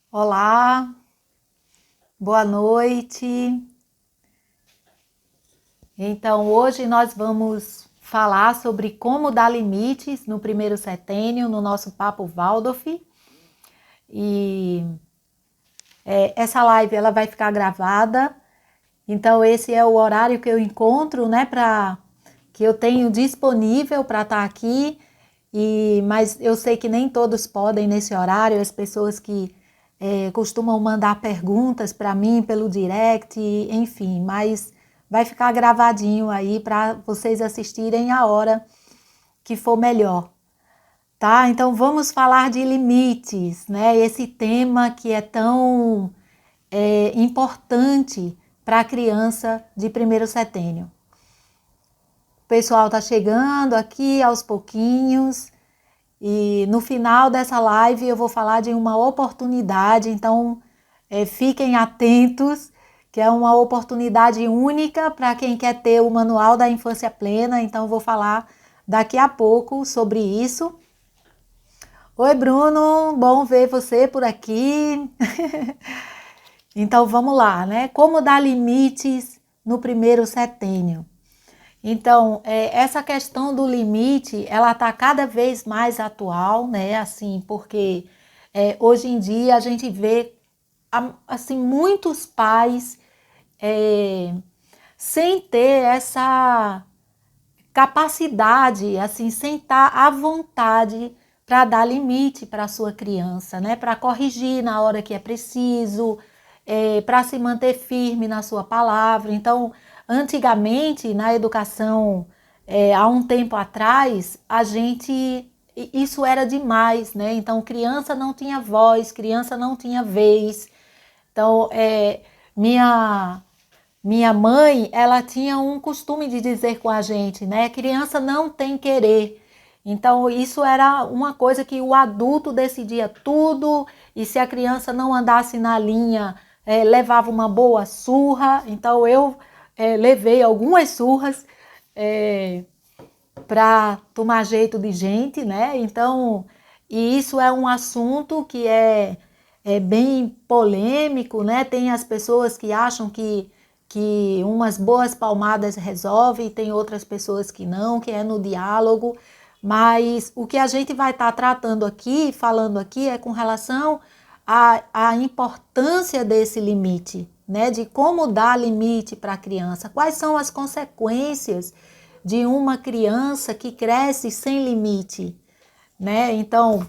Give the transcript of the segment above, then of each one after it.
Olá, boa noite. Então, hoje nós vamos falar sobre como dar limites no primeiro setênio, no nosso Papo Waldorf. E essa live ela vai ficar gravada. Então, esse é o horário que eu encontro, né, que eu tenho disponível para estar aqui. Mas eu sei que nem todos podem nesse horário, as pessoas que costumam mandar perguntas para mim pelo direct, enfim, mas vai ficar gravadinho aí para vocês assistirem a hora que for melhor, tá? Então vamos falar de limites, né? Esse tema que é tão importante para a criança de primeiro setênio. O pessoal tá chegando aqui aos pouquinhos. E no final dessa live eu vou falar de uma oportunidade, então fiquem atentos, que é uma oportunidade única para quem quer ter o Manual da Infância Plena, então eu vou falar daqui a pouco sobre isso. Oi Bruno, bom ver você por aqui. Então vamos lá, né? Como dar limites no primeiro setênio? Então, essa questão do limite, ela está cada vez mais atual, né? Assim, porque hoje em dia a gente vê, assim, muitos pais sem ter essa capacidade, assim, sem estar à vontade para dar limite para a sua criança, né? Para corrigir na hora que é preciso, para se manter firme na sua palavra. Então, antigamente, na educação, há um tempo atrás, isso era demais, né? Então, criança não tinha voz, criança não tinha vez. Então, minha mãe, ela tinha um costume de dizer com a gente, né? Criança não tem querer. Então, isso era uma coisa que o adulto decidia tudo, e se a criança não andasse na linha, levava uma boa surra. Então, eu levei algumas surras para tomar jeito de gente, né? Então, e isso é um assunto que é bem polêmico, né? Tem as pessoas que acham que umas boas palmadas resolve, e tem outras pessoas que não, que é no diálogo. Mas o que a gente vai estar tratando aqui, falando aqui, é com relação à importância desse limite, né? De como dar limite para a criança, quais são as consequências de uma criança que cresce sem limite, né? Então,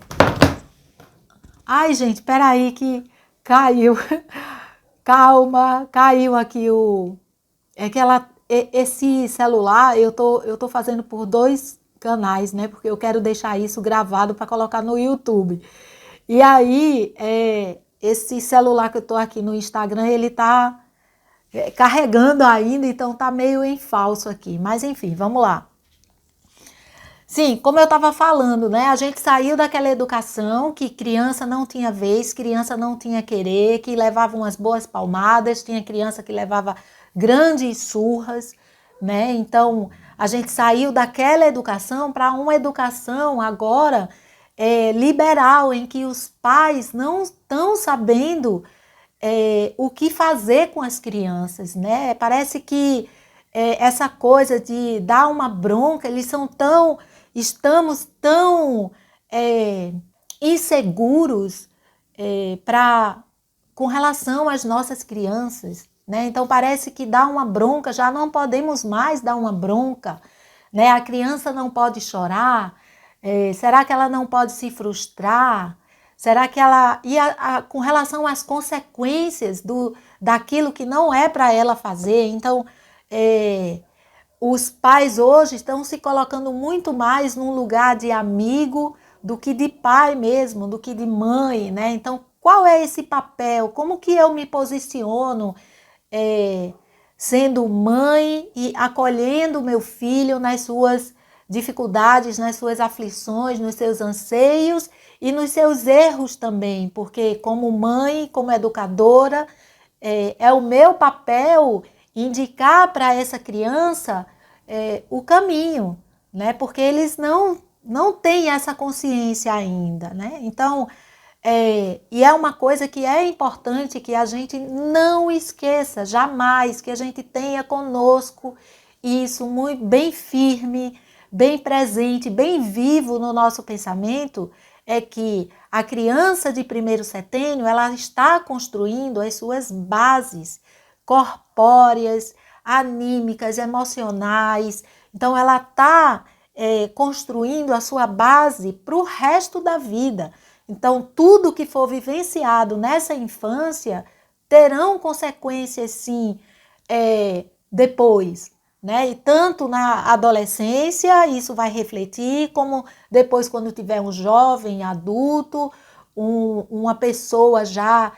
ai gente, peraí que caiu, calma, caiu aqui esse celular eu tô fazendo por dois canais, né? Porque eu quero deixar isso gravado para colocar no YouTube. E aí, esse celular que eu tô aqui no Instagram, ele tá carregando ainda, então tá meio em falso aqui. Mas enfim, vamos lá. Sim, como eu estava falando, né? A gente saiu daquela educação que criança não tinha vez, criança não tinha querer, que levava umas boas palmadas, tinha criança que levava grandes surras, né? Então a gente saiu daquela educação para uma educação agora liberal, em que os pais não estão sabendo o que fazer com as crianças, né? Parece que essa coisa de dar uma bronca, estamos tão inseguros com relação às nossas crianças, né? Então parece que dar uma bronca, já não podemos mais dar uma bronca, né? A criança não pode chorar, será que ela não pode se frustrar? Será que ela... com relação às consequências daquilo que não é para ela fazer, então os pais hoje estão se colocando muito mais num lugar de amigo do que de pai mesmo, do que de mãe, né? Então, qual é esse papel? Como que eu me posiciono sendo mãe e acolhendo meu filho nas suas dificuldades, nas suas aflições, nos seus anseios e nos seus erros também, porque como mãe, como educadora, é o meu papel indicar para essa criança o caminho, né? Porque eles não têm essa consciência ainda, né? Então, E é uma coisa que é importante que a gente não esqueça jamais, que a gente tenha conosco isso muito bem firme, bem presente, bem vivo no nosso pensamento, é que a criança de primeiro setênio, ela está construindo as suas bases corpóreas, anímicas, emocionais. Então, ela está construindo a sua base para o resto da vida. Então, tudo que for vivenciado nessa infância terão consequências, sim, depois, né? E tanto na adolescência, isso vai refletir, como depois quando tiver um jovem, adulto, uma pessoa já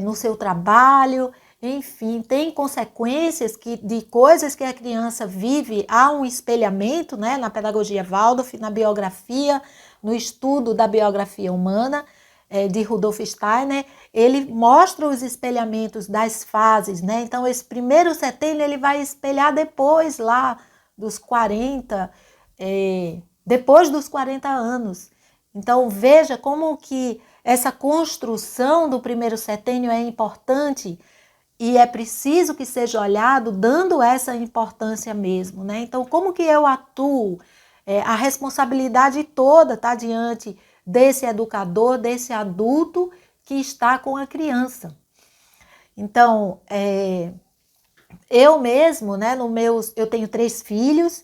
no seu trabalho, enfim, tem consequências de coisas que a criança vive. Há um espelhamento, né, na pedagogia Waldorf, na biografia, no estudo da biografia humana de Rudolf Steiner, ele mostra os espelhamentos das fases, né? Então, esse primeiro setênio ele vai espelhar depois lá dos 40, depois dos 40 anos. Então, veja como que essa construção do primeiro setênio é importante e é preciso que seja olhado dando essa importância mesmo, né? Então, como que eu atuo? A responsabilidade toda está diante desse educador, desse adulto que está com a criança. Então, eu mesmo, né, eu tenho 3 filhos,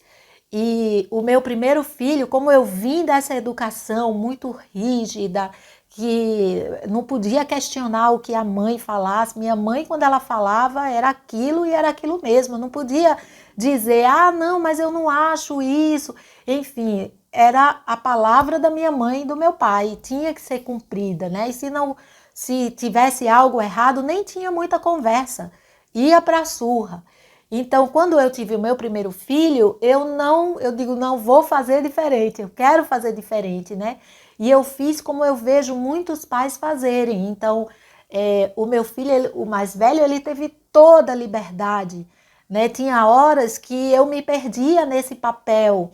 e o meu primeiro filho, como eu vim dessa educação muito rígida, que não podia questionar o que a mãe falasse. Minha mãe, quando ela falava, era aquilo e era aquilo mesmo. Eu não podia dizer, não, mas eu não acho isso. Enfim, era a palavra da minha mãe e do meu pai, tinha que ser cumprida, né? E se tivesse algo errado, nem tinha muita conversa, ia para a surra. Então, quando eu tive o meu primeiro filho, eu digo, não vou fazer diferente, eu quero fazer diferente, né? E eu fiz como eu vejo muitos pais fazerem. Então, o meu filho, o mais velho, ele teve toda a liberdade, né? Tinha horas que eu me perdia nesse papel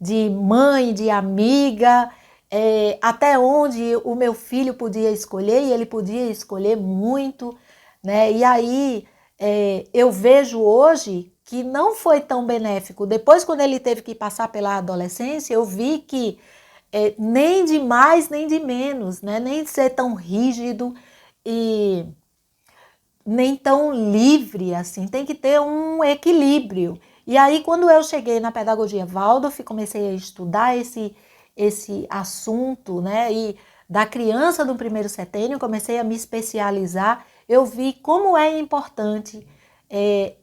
de mãe, de amiga, até onde o meu filho podia escolher, e ele podia escolher muito, né? E aí eu vejo hoje que não foi tão benéfico. Depois, quando ele teve que passar pela adolescência, eu vi que nem de mais nem de menos, né? Nem de ser tão rígido e nem tão livre assim, tem que ter um equilíbrio. E aí, quando eu cheguei na pedagogia Waldorf, comecei a estudar esse assunto, né? E da criança do primeiro setênio, comecei a me especializar, eu vi como é importante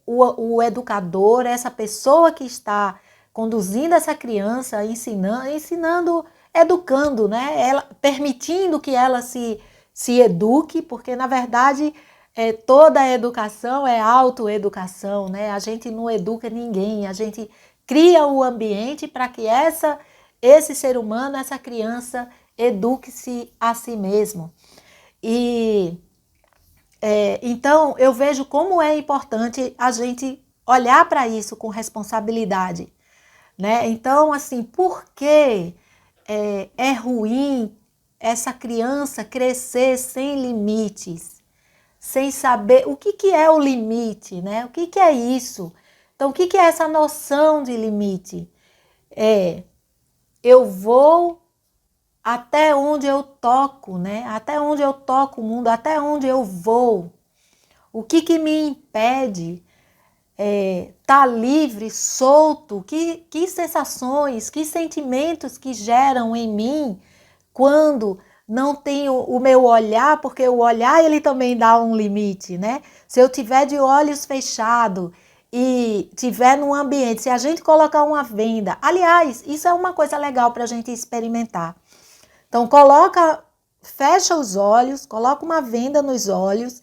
o educador, essa pessoa que está conduzindo essa criança, ensinando, educando, né? Permitindo que ela se eduque, porque na verdade toda a educação é autoeducação, né? A gente não educa ninguém, a gente cria o ambiente para que esse ser humano, essa criança, eduque-se a si mesmo. Então, eu vejo como é importante a gente olhar para isso com responsabilidade, né? Então, assim, por que é ruim essa criança crescer sem limites? Sem saber o que é o limite, né? O que é isso? Então, o que é essa noção de limite? Eu vou até onde eu toco, né? Até onde eu toco o mundo, até onde eu vou. O que me impede tá livre, solto? Que sensações, que sentimentos que geram em mim quando não tenho o meu olhar, porque o olhar ele também dá um limite, né? Se eu tiver de olhos fechados e tiver num ambiente, se a gente colocar uma venda, aliás, isso é uma coisa legal para a gente experimentar. Então fecha os olhos, coloca uma venda nos olhos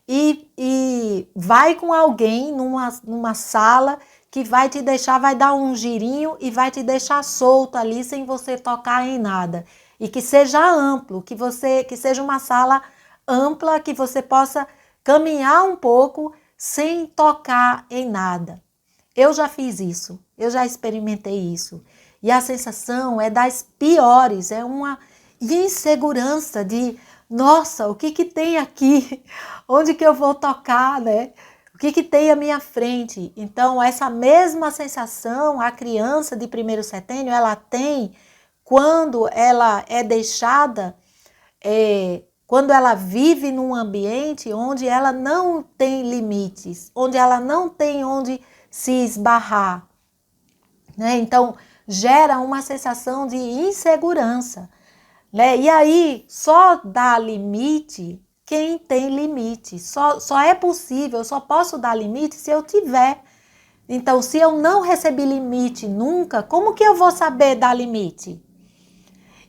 e vai com alguém numa sala que vai te deixar, vai dar um girinho e vai te deixar solto ali sem você tocar em nada. E que seja amplo, que seja uma sala ampla, que você possa caminhar um pouco sem tocar em nada. Eu já fiz isso, eu já experimentei isso. E a sensação é das piores, é uma insegurança de Nossa, o que que tem aqui? Onde que eu vou tocar, né? O que que tem à minha frente? Então, essa mesma sensação a criança de primeiro setênio, ela tem quando ela é deixada, quando ela vive num ambiente onde ela não tem limites, onde ela não tem onde se esbarrar, né? Então, gera uma sensação de insegurança, né? E aí, só dá limite quem tem limite. Só é possível, eu só posso dar limite se eu tiver. Então, se eu não recebi limite nunca, como que eu vou saber dar limite?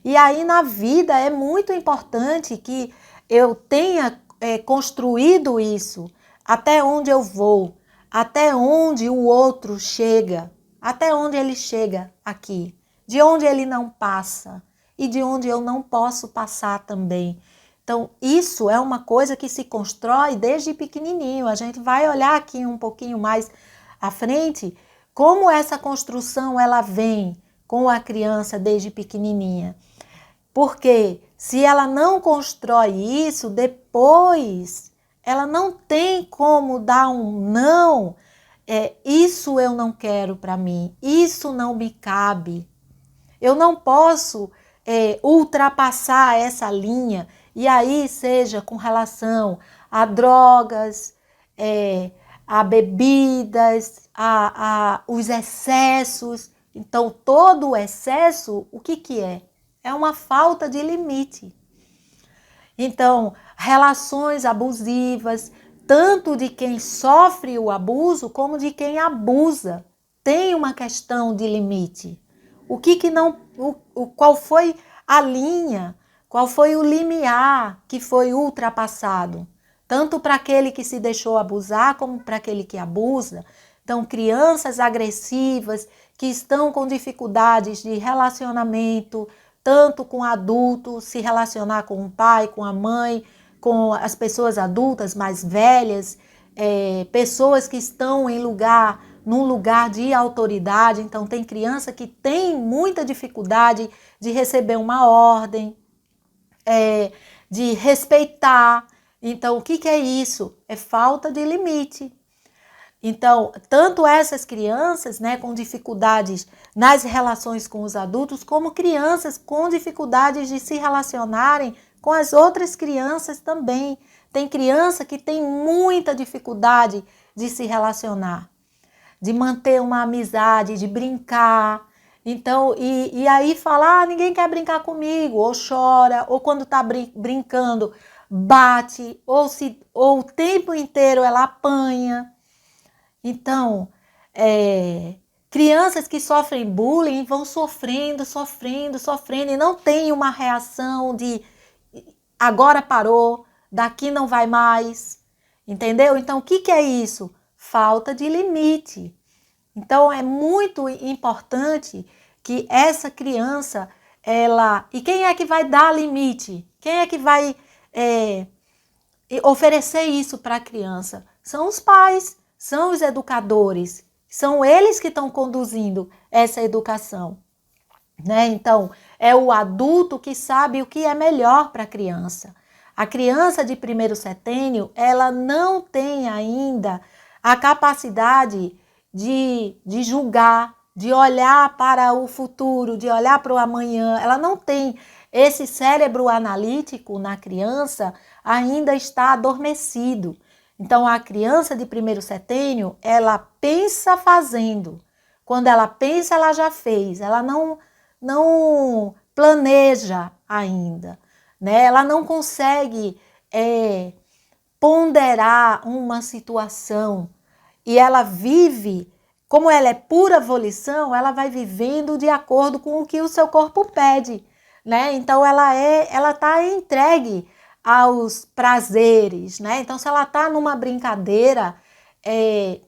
E aí, na vida, é muito importante que eu tenha construído isso. Até onde eu vou, até onde o outro chega, até onde ele chega aqui, de onde ele não passa e de onde eu não posso passar também. Então, isso é uma coisa que se constrói desde pequenininho. A gente vai olhar aqui um pouquinho mais à frente como essa construção ela vem com a criança desde pequenininha. Porque se ela não constrói isso, depois ela não tem como dar um não. Isso eu não quero para mim, isso não me cabe. Eu não posso ultrapassar essa linha, e aí seja com relação a drogas, a bebidas, os excessos. Então, todo o excesso, o que que é? É uma falta de limite. Então, relações abusivas, tanto de quem sofre o abuso como de quem abusa, tem uma questão de limite. O que que não, qual foi a linha, qual foi o limiar que foi ultrapassado, tanto para aquele que se deixou abusar como para aquele que abusa. Então, crianças agressivas que estão com dificuldades de relacionamento, tanto com adulto, se relacionar com o pai, com a mãe, com as pessoas adultas mais velhas, pessoas que estão num lugar de autoridade. Então, tem criança que tem muita dificuldade de receber uma ordem, de respeitar. Então, o que que é isso? É falta de limite. Então, tanto essas crianças, né, com dificuldades nas relações com os adultos, como crianças com dificuldades de se relacionarem com as outras crianças também. Tem criança que tem muita dificuldade de se relacionar, de manter uma amizade, de brincar. Então, e aí fala, ninguém quer brincar comigo, ou chora, ou quando está brincando, bate, ou o tempo inteiro ela apanha. Então, crianças que sofrem bullying vão sofrendo e não tem uma reação de agora parou, daqui não vai mais, entendeu? Então, o que que é isso? Falta de limite. Então, é muito importante que essa criança, e quem é que vai dar limite? Quem é que vai oferecer isso para a criança? São os pais. São os educadores, são eles que estão conduzindo essa educação, né? Então, é o adulto que sabe o que é melhor para a criança. A criança de primeiro setênio, ela não tem ainda a capacidade de julgar, de olhar para o futuro, de olhar para o amanhã. Ela não tem esse cérebro analítico na criança, ainda está adormecido. Então, a criança de primeiro setênio, ela pensa fazendo. Quando ela pensa, ela já fez. Ela não planeja ainda, né? Ela não consegue ponderar uma situação. E ela vive, como ela é pura volição, ela vai vivendo de acordo com o que o seu corpo pede, né? Então, ela está entregue aos prazeres, né? Então, se ela está numa brincadeira,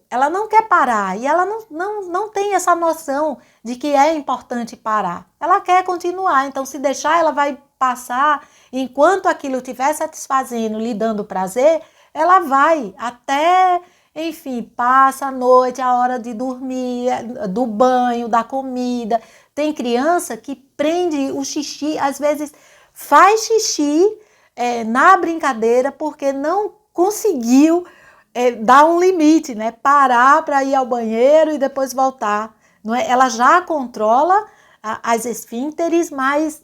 ela não quer parar e ela não tem essa noção de que é importante parar. Ela quer continuar, então se deixar, ela vai passar, enquanto aquilo estiver satisfazendo, lhe dando prazer, ela vai até, enfim, passa a noite, a hora de dormir, do banho, da comida. Tem criança que prende o xixi, às vezes faz xixi, na brincadeira porque não conseguiu dar um limite, né? Parar para ir ao banheiro e depois voltar. Não é? Ela já controla as esfínteres, mas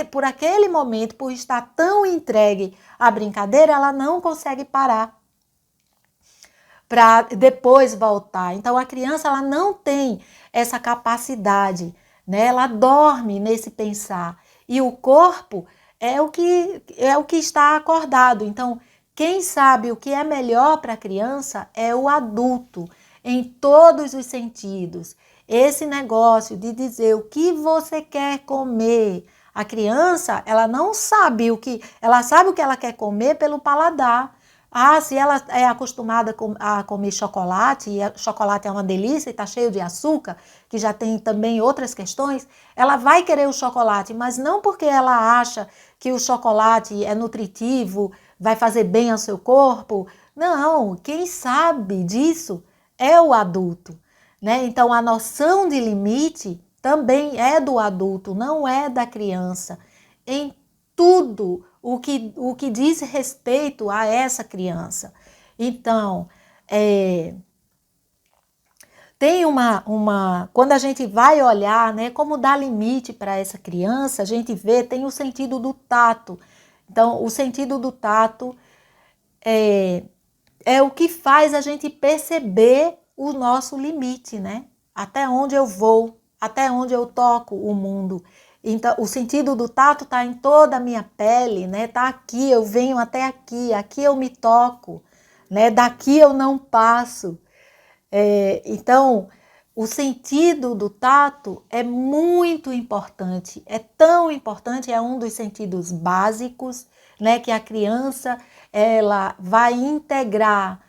por aquele momento, por estar tão entregue à brincadeira, ela não consegue parar para depois voltar. Então a criança ela não tem essa capacidade, né? Ela dorme nesse pensar e o corpo é o que está acordado. Então quem sabe o que é melhor para a criança é o adulto em todos os sentidos. Esse negócio de dizer o que você quer comer, a criança ela não sabe ela sabe o que ela quer comer pelo paladar. Se ela é acostumada a comer chocolate, e chocolate é uma delícia e está cheio de açúcar, que já tem também outras questões, ela vai querer o chocolate, mas não porque ela acha que o chocolate é nutritivo, vai fazer bem ao seu corpo. Não, quem sabe disso é o adulto, né? Então a noção de limite também é do adulto, não é da criança. Em tudo o que diz respeito a essa criança. Então, tem quando a gente vai olhar, né, como dar limite para essa criança, a gente vê, tem o sentido do tato. Então, o sentido do tato é o que faz a gente perceber o nosso limite, né? Até onde eu vou, até onde eu toco o mundo. Então, o sentido do tato está em toda a minha pele, né? Tá aqui, eu venho até aqui, aqui eu me toco, né? Daqui eu não passo. Então, o sentido do tato é muito importante, é tão importante, é um dos sentidos básicos, né? Que a criança ela vai integrar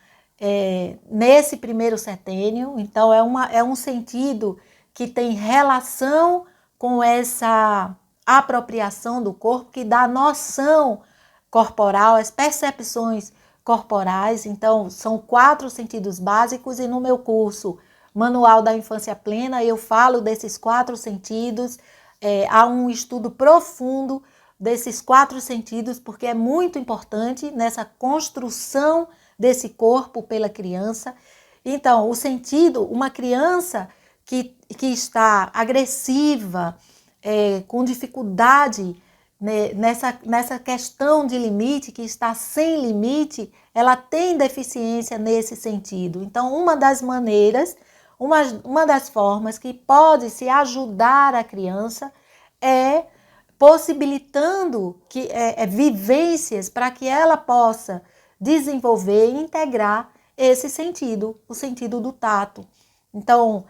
nesse primeiro setênio. Então, é um sentido que tem relação com essa apropriação do corpo, que dá noção corporal, as percepções corporais. Então, são 4 sentidos básicos e no meu curso Manual da Infância Plena eu falo desses 4 sentidos. Há um estudo profundo desses 4 sentidos, porque é muito importante nessa construção desse corpo pela criança. Então, o sentido, uma criança que está agressiva, com dificuldade, né, nessa questão de limite, que está sem limite, ela tem deficiência nesse sentido. Então, uma das maneiras, uma das formas que pode se ajudar a criança é possibilitando vivências para que ela possa desenvolver e integrar esse sentido, o sentido do tato. Então,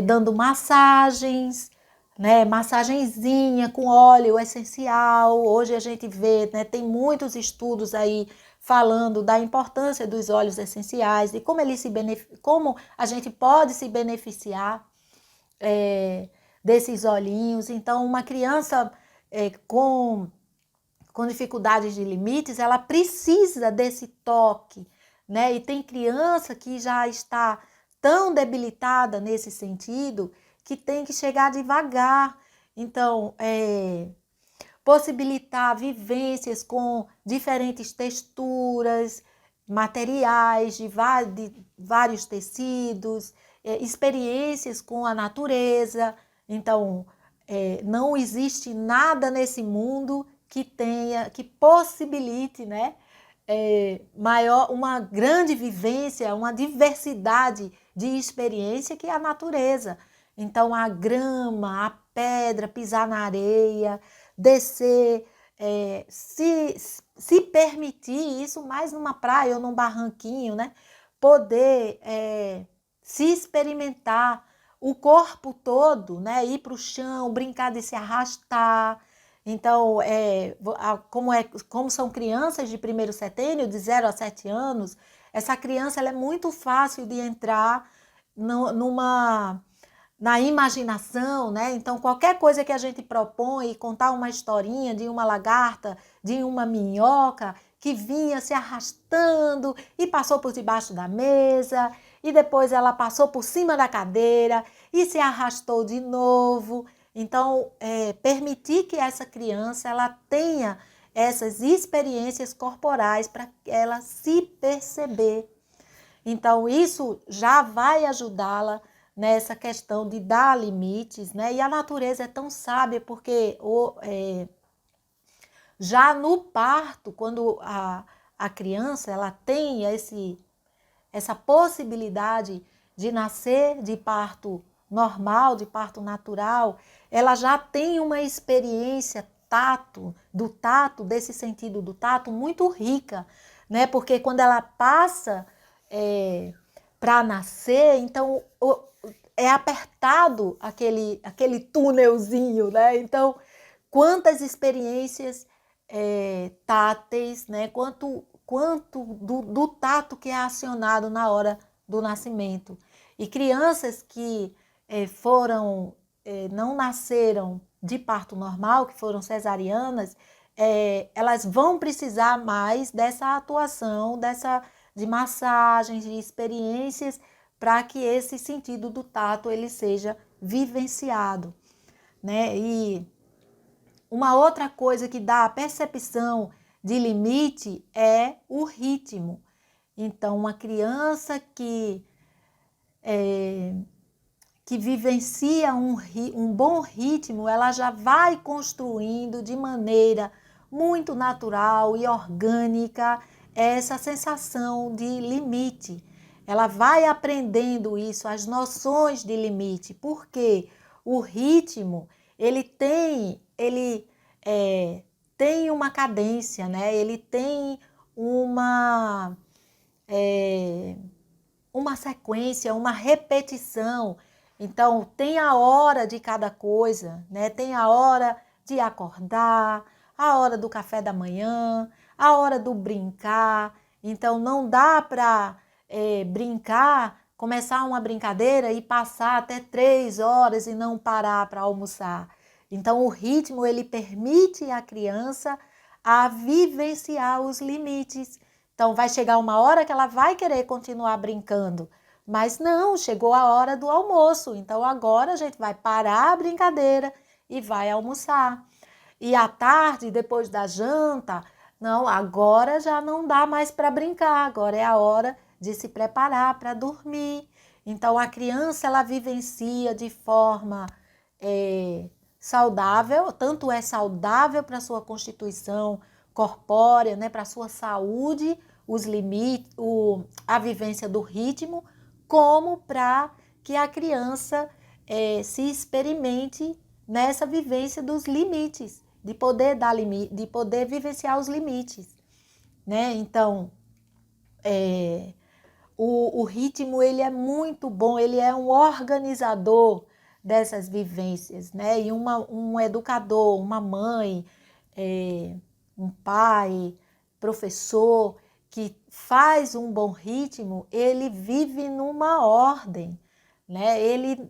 dando massagens, né, massagenzinha com óleo essencial. Hoje a gente vê, né, tem muitos estudos aí falando da importância dos óleos essenciais, de como a gente pode se beneficiar desses olhinhos. Então, uma criança com dificuldades de limites, ela precisa desse toque, né? E tem criança que já está tão debilitada nesse sentido que tem que chegar devagar. Então, possibilitar vivências com diferentes texturas, materiais de vários tecidos, experiências com a natureza. Então, não existe nada nesse mundo que possibilite, né, uma grande vivência, uma diversidade de experiência que é a natureza. Então, a grama, a pedra, pisar na areia, descer, se permitir isso mais numa praia ou num barranquinho, né? Poder se experimentar o corpo todo, né? Ir para o chão, brincar de se arrastar. Então, como são crianças de primeiro setênio, de 0 a 7 anos, essa criança ela é muito fácil de entrar na imaginação, né? Então, qualquer coisa que a gente propõe, contar uma historinha de uma lagarta, de uma minhoca que vinha se arrastando e passou por debaixo da mesa, e depois ela passou por cima da cadeira e se arrastou de novo. Então, permitir que essa criança ela tenha essas experiências corporais para ela se perceber. Então, isso já vai ajudá-la nessa questão de dar limites, né? E a natureza é tão sábia porque já no parto, quando a criança ela tem essa possibilidade de nascer de parto normal, de parto natural, ela já tem uma experiência desse sentido do tato, muito rica, né? Porque quando ela passa para nascer, então é apertado aquele túnelzinho, né? Então, quantas experiências táteis, né? Quanto do tato que é acionado na hora do nascimento. E crianças que não nasceram de parto normal, que foram cesarianas, elas vão precisar mais dessa atuação, de massagens, de experiências, para que esse sentido do tato ele seja vivenciado, né? E uma outra coisa que dá a percepção de limite é o ritmo. Então, uma criança que vivencia um bom ritmo, ela já vai construindo de maneira muito natural e orgânica essa sensação de limite. Ela vai aprendendo isso, as noções de limite, porque o ritmo tem uma cadência, né? Ele tem uma sequência, uma repetição. Então, tem a hora de cada coisa, né? Tem a hora de acordar, a hora do café da manhã, a hora do brincar. Então, não dá para brincar, começar uma brincadeira e passar até 3 horas e não parar para almoçar. Então, o ritmo, ele permite à criança a vivenciar os limites. Então, vai chegar uma hora que ela vai querer continuar brincando, mas não, chegou a hora do almoço, então agora a gente vai parar a brincadeira e vai almoçar. E à tarde, depois da janta, não, agora já não dá mais para brincar, agora é a hora de se preparar para dormir. Então, a criança, ela vivencia de forma saudável, tanto é saudável para a sua constituição corpórea, né, para a sua saúde, os limites, a vivência do ritmo, como para que a criança se experimente nessa vivência dos limites, de poder dar limite, de poder vivenciar os limites, né? Então, o ritmo ele é muito bom, ele é um organizador dessas vivências, né? E um educador, uma mãe, um pai, professor que faz um bom ritmo, ele vive numa ordem, né? Ele,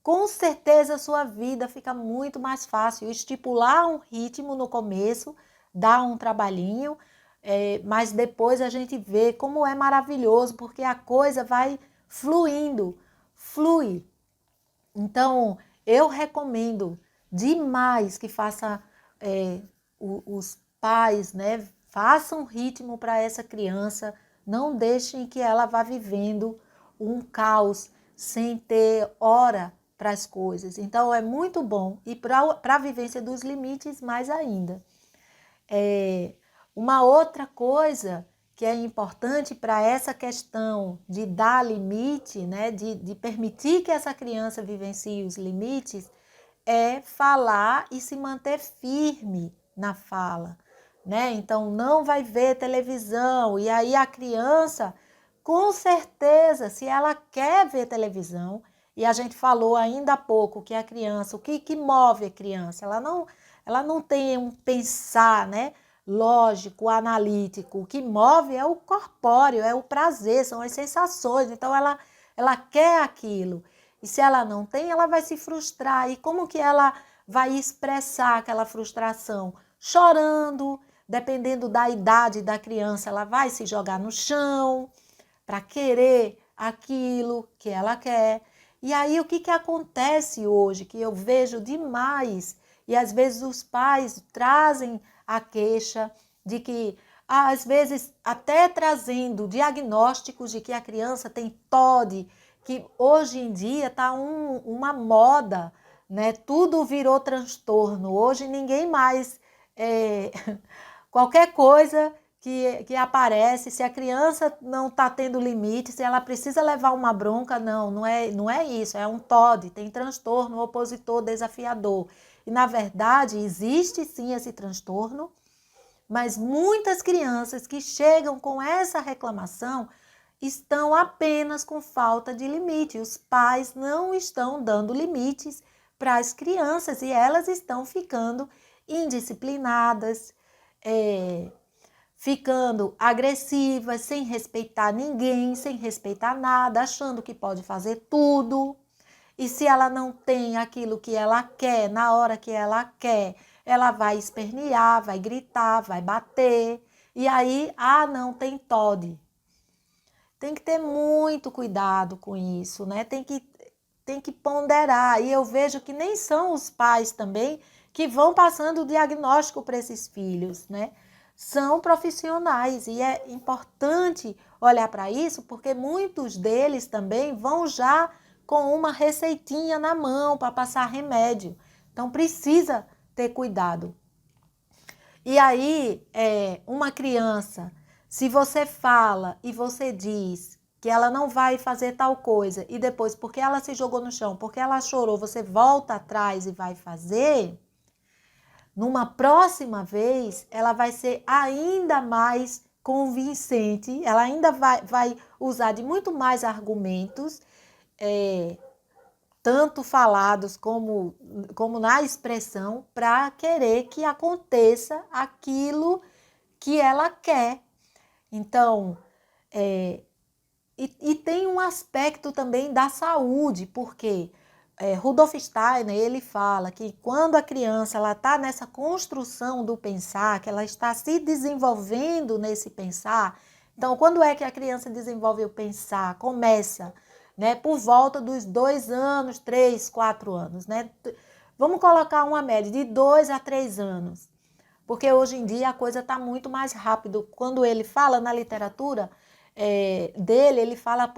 com certeza, a sua vida fica muito mais fácil. Estipular um ritmo no começo dá um trabalhinho, mas depois a gente vê como é maravilhoso, porque a coisa vai fluindo, flui. Então, eu recomendo demais que os pais, né, façam ritmo para essa criança, não deixem que ela vá vivendo um caos sem ter hora para as coisas. Então, é muito bom. E para a vivência dos limites, mais ainda. Uma outra coisa que é importante para essa questão de dar limite, né, de permitir que essa criança vivencie os limites, é falar e se manter firme na fala, né? Então, não vai ver televisão. E aí a criança, com certeza, se ela quer ver televisão, e a gente falou ainda há pouco que a criança, o que move a criança? Ela não tem um pensar, né, lógico, analítico. O que move é o corpóreo, é o prazer, são as sensações. Então, ela quer aquilo. E se ela não tem, ela vai se frustrar. E como que ela vai expressar aquela frustração? Chorando, dependendo da idade da criança, ela vai se jogar no chão para querer aquilo que ela quer. E aí o que acontece hoje, que eu vejo demais, e às vezes os pais trazem a queixa de que, às vezes, até trazendo diagnósticos de que a criança tem TOD, que hoje em dia está uma moda, né? Tudo virou transtorno. Hoje ninguém mais... qualquer coisa que aparece, se a criança não está tendo limite, se ela precisa levar uma bronca, não é isso, é um TOD, tem transtorno opositor desafiador. E, na verdade, existe sim esse transtorno, mas muitas crianças que chegam com essa reclamação estão apenas com falta de limite. Os pais não estão dando limites para as crianças e elas estão ficando indisciplinadas, ficando agressivas, sem respeitar ninguém, sem respeitar nada, achando que pode fazer tudo. E se ela não tem aquilo que ela quer, na hora que ela quer, ela vai espernear, vai gritar, vai bater. E aí, não tem TOD. Tem que ter muito cuidado com isso, né? Tem que ponderar. E eu vejo que nem são os pais também que vão passando o diagnóstico para esses filhos, né? São profissionais e é importante olhar para isso, porque muitos deles também vão já com uma receitinha na mão para passar remédio. Então, precisa ter cuidado. E aí, uma criança, se você fala e você diz que ela não vai fazer tal coisa, e depois, porque ela se jogou no chão, porque ela chorou, você volta atrás e vai fazer, numa próxima vez, ela vai ser ainda mais convincente, ela ainda vai usar de muito mais argumentos, tanto falados como na expressão, para querer que aconteça aquilo que ela quer. Então, e tem um aspecto também da saúde, porque Rudolf Steiner, ele fala que quando a criança está nessa construção do pensar, que ela está se desenvolvendo nesse pensar, então quando é que a criança desenvolve o pensar? Começa, né, por volta dos 2 anos, 3, 4 anos, né? Vamos colocar uma média de 2 a 3 anos, porque hoje em dia a coisa está muito mais rápido. Quando ele fala na literatura dele, ele fala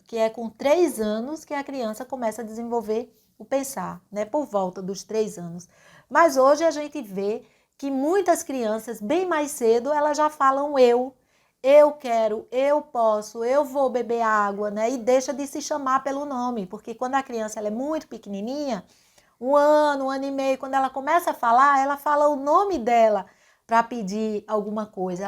que é com 3 anos que a criança começa a desenvolver o pensar, né? Por volta dos 3 anos. Mas hoje a gente vê que muitas crianças, bem mais cedo, elas já falam eu quero, eu posso, eu vou beber água, né? E deixa de se chamar pelo nome, porque quando a criança ela é muito pequenininha, 1 ano e meio, quando ela começa a falar, ela fala o nome dela para pedir alguma coisa.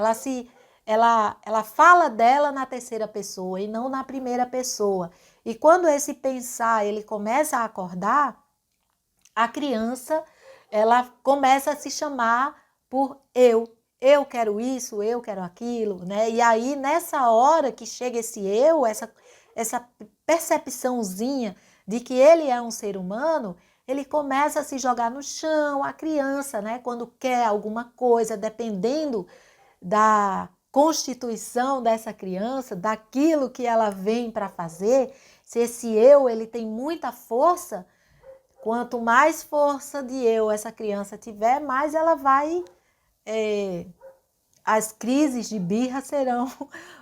Ela fala dela na terceira pessoa e não na primeira pessoa. E quando esse pensar ele começa a acordar, a criança ela começa a se chamar por eu. Eu quero isso, eu quero aquilo, né? E aí nessa hora que chega esse eu, essa percepçãozinha de que ele é um ser humano, ele começa a se jogar no chão, a criança, né? Quando quer alguma coisa, dependendo da constituição dessa criança, daquilo que ela vem para fazer, se esse eu ele tem muita força, quanto mais força de eu essa criança tiver, mais ela vai... as crises de birra serão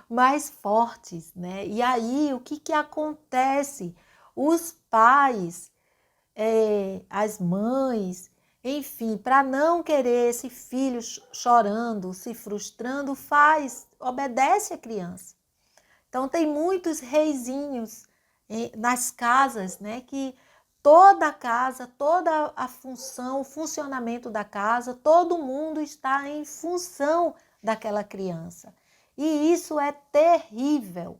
mais fortes, né? E aí, o que acontece? Os pais, as mães, enfim, para não querer esse filho chorando, se frustrando, obedece a criança. Então, tem muitos reizinhos nas casas, né? Que toda a casa, toda a função, o funcionamento da casa, todo mundo está em função daquela criança. E isso é terrível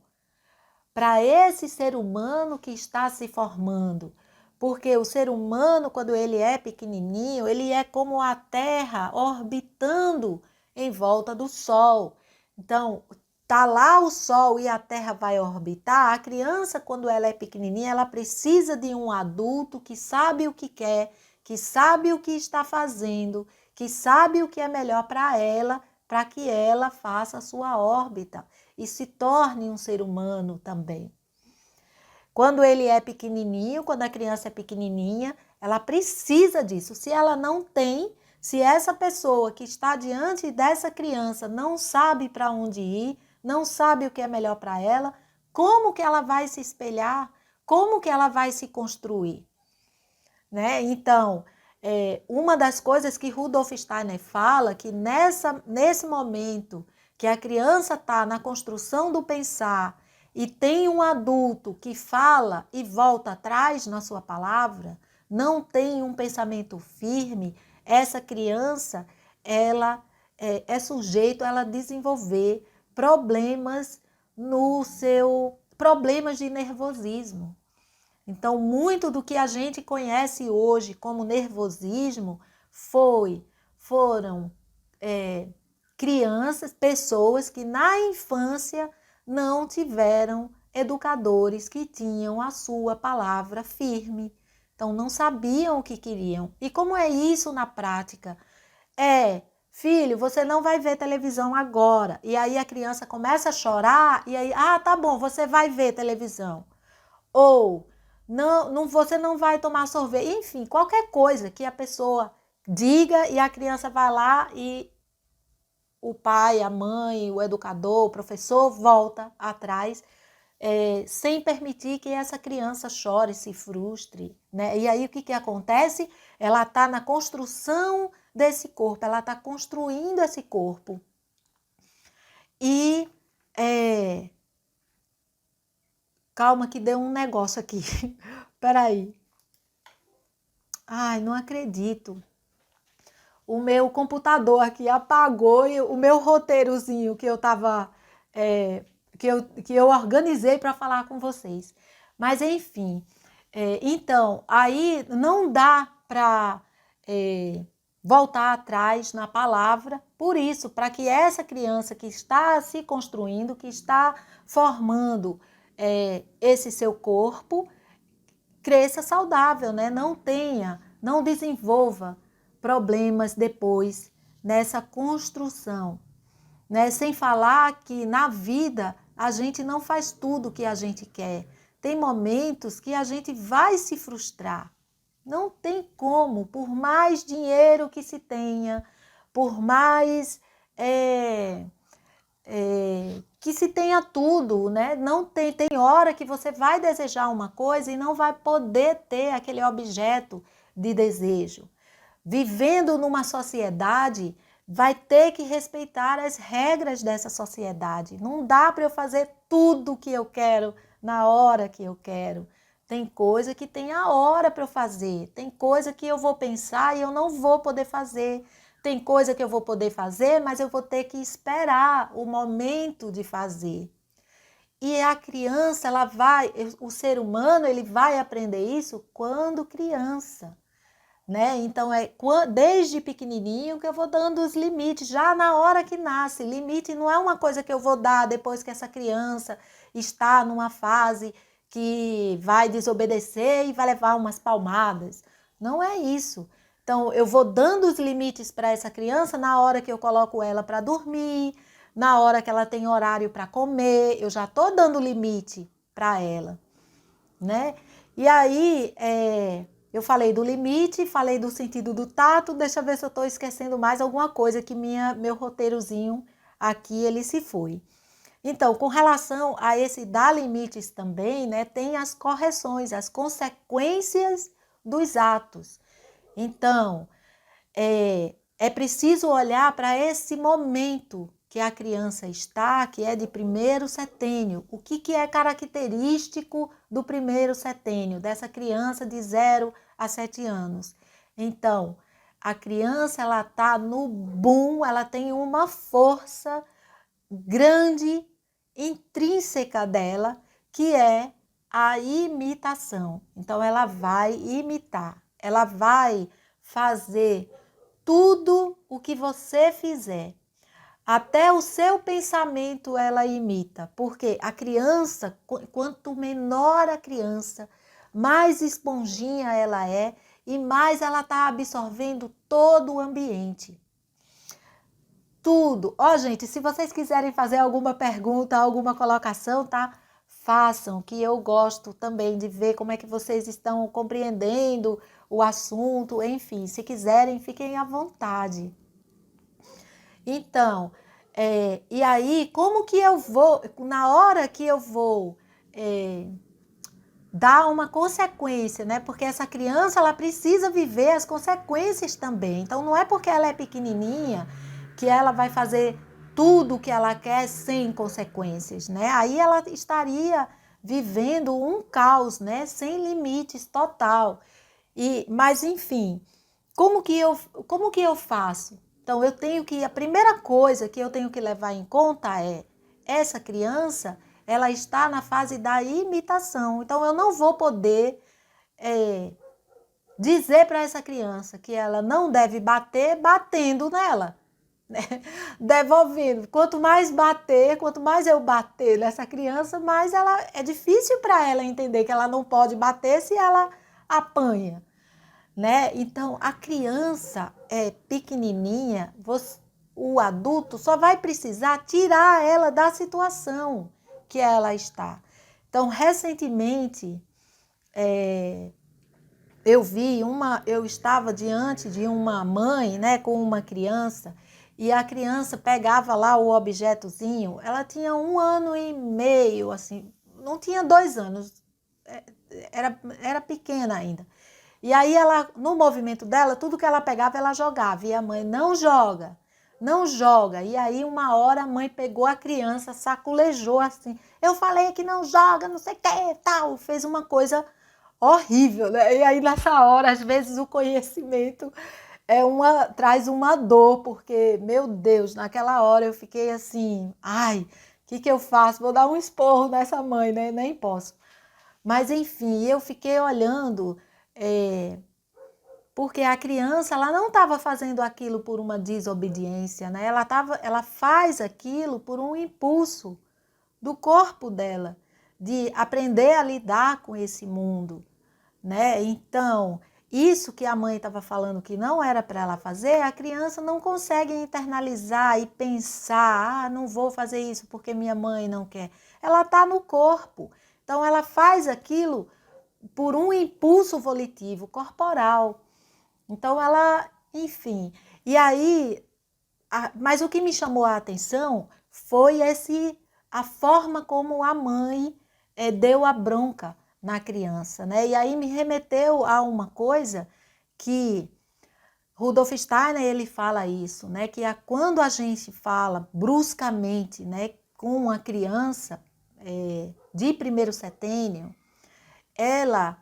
para esse ser humano que está se formando. Porque o ser humano, quando ele é pequenininho, ele é como a Terra orbitando em volta do Sol. Então, tá lá o Sol e a Terra vai orbitar. A criança, quando ela é pequenininha, ela precisa de um adulto que sabe o que quer, que sabe o que está fazendo, que sabe o que é melhor para ela, para que ela faça a sua órbita e se torne um ser humano também. Quando ele é pequenininho, quando a criança é pequenininha, ela precisa disso. Se ela não tem, Se essa pessoa que está diante dessa criança não sabe para onde ir, não sabe o que é melhor para ela, como que ela vai se espelhar? Como que ela vai se construir? Né? Então, uma das coisas que Rudolf Steiner fala, que nesse momento que a criança está na construção do pensar e tem um adulto que fala e volta atrás na sua palavra, não tem um pensamento firme, essa criança ela é sujeito a ela desenvolver problemas problemas de nervosismo. Então, muito do que a gente conhece hoje como nervosismo foram crianças, pessoas que na infância não tiveram educadores que tinham a sua palavra firme. Então, não sabiam o que queriam. E como é isso na prática? Filho, você não vai ver televisão agora. E aí a criança começa a chorar e aí, tá bom, você vai ver televisão. Ou não, você não vai tomar sorvete. Enfim, qualquer coisa que a pessoa diga e a criança vai lá e o pai, a mãe, o educador, o professor volta atrás sem permitir que essa criança chore, se frustre, né? E aí o que acontece? Ela está na construção desse corpo, ela está construindo esse corpo. E calma que deu um negócio aqui. Peraí. Ai, não acredito. O meu computador aqui apagou e o meu roteirozinho que eu tava... que eu organizei para falar com vocês. Mas, enfim. Então, aí não dá para voltar atrás na palavra. Por isso, para que essa criança que está se construindo, que está formando esse seu corpo, cresça saudável, né? Não desenvolva problemas depois nessa construção, né? Sem falar que na vida a gente não faz tudo o que a gente quer. Tem momentos que a gente vai se frustrar. Não tem como, por mais dinheiro que se tenha, por mais que se tenha tudo, né? Não tem hora que você vai desejar uma coisa e não vai poder ter aquele objeto de desejo. Vivendo numa sociedade, vai ter que respeitar as regras dessa sociedade. Não dá para eu fazer tudo o que eu quero na hora que eu quero. Tem coisa que tem a hora para eu fazer, tem coisa que eu vou pensar e eu não vou poder fazer. Tem coisa que eu vou poder fazer, mas eu vou ter que esperar o momento de fazer. E a criança, o ser humano, ele vai aprender isso quando criança, né? Então, desde pequenininho que eu vou dando os limites, já na hora que nasce. Limite não é uma coisa que eu vou dar depois que essa criança está numa fase que vai desobedecer e vai levar umas palmadas. Não é isso. Então, eu vou dando os limites para essa criança na hora que eu coloco ela para dormir, na hora que ela tem horário para comer, eu já estou dando limite para ela, né? E aí, eu falei do limite, falei do sentido do tato, deixa eu ver se eu estou esquecendo mais alguma coisa que meu roteirozinho aqui, ele se foi. Então, com relação a esse dar limites também, né, tem as correções, as consequências dos atos. Então, é preciso olhar para esse momento que a criança está, que é de primeiro setênio. O que é característico do primeiro setênio, dessa criança de 0 a 7 anos? Então, a criança, ela está no boom, ela tem uma força grande, intrínseca dela, que é a imitação. Então, ela vai imitar, ela vai fazer tudo o que você fizer. Até o seu pensamento ela imita, porque a criança, quanto menor a criança, mais esponjinha ela é e mais ela está absorvendo todo o ambiente. Tudo. Gente, se vocês quiserem fazer alguma pergunta, alguma colocação, tá? Façam, que eu gosto também de ver como é que vocês estão compreendendo o assunto, enfim, se quiserem, fiquem à vontade. Então, e aí, como que eu vou, na hora que eu vou dar uma consequência, né? Porque essa criança, ela precisa viver as consequências também. Então, não é porque ela é pequenininha que ela vai fazer tudo o que ela quer sem consequências, né? Aí ela estaria vivendo um caos, né? Sem limites total. Mas, enfim, como que eu faço? Então, a primeira coisa que eu tenho que levar em conta é essa criança, ela está na fase da imitação. Então, eu não vou poder dizer para essa criança que ela não deve bater batendo nela, né? Devolvendo. Quanto mais eu bater nessa criança, mais é difícil para ela entender que ela não pode bater se ela apanha, né? Então, a criança é pequenininha, o adulto só vai precisar tirar ela da situação que ela está. Então, recentemente, eu estava diante de uma mãe, né, com uma criança, e a criança pegava lá o objetozinho, ela tinha 1 ano e meio, assim, não tinha 2 anos, era pequena ainda. E aí no movimento dela, tudo que ela pegava, ela jogava. E a mãe, não joga, não joga. E aí uma hora a mãe pegou a criança, saculejou assim. Eu falei que não joga, não sei o que, tal. Fez uma coisa horrível, né? E aí nessa hora, às vezes o conhecimento traz uma dor, porque, meu Deus, naquela hora eu fiquei assim, ai, o que eu faço? Vou dar um esporro nessa mãe, né? Nem posso. Mas enfim, eu fiquei olhando, porque a criança, ela não estava fazendo aquilo por uma desobediência, né? Ela faz aquilo por um impulso do corpo dela, de aprender a lidar com esse mundo, né? Então, isso que a mãe estava falando que não era para ela fazer, a criança não consegue internalizar e pensar, não vou fazer isso porque minha mãe não quer. Ela está no corpo. Então, ela faz aquilo por um impulso volitivo corporal. Então, enfim. E aí, mas o que me chamou a atenção foi a forma como a mãe deu a bronca na criança, né? E aí me remeteu a uma coisa que Rudolf Steiner, ele fala isso, né? Que quando a gente fala bruscamente, né, com uma criança de primeiro setênio, ela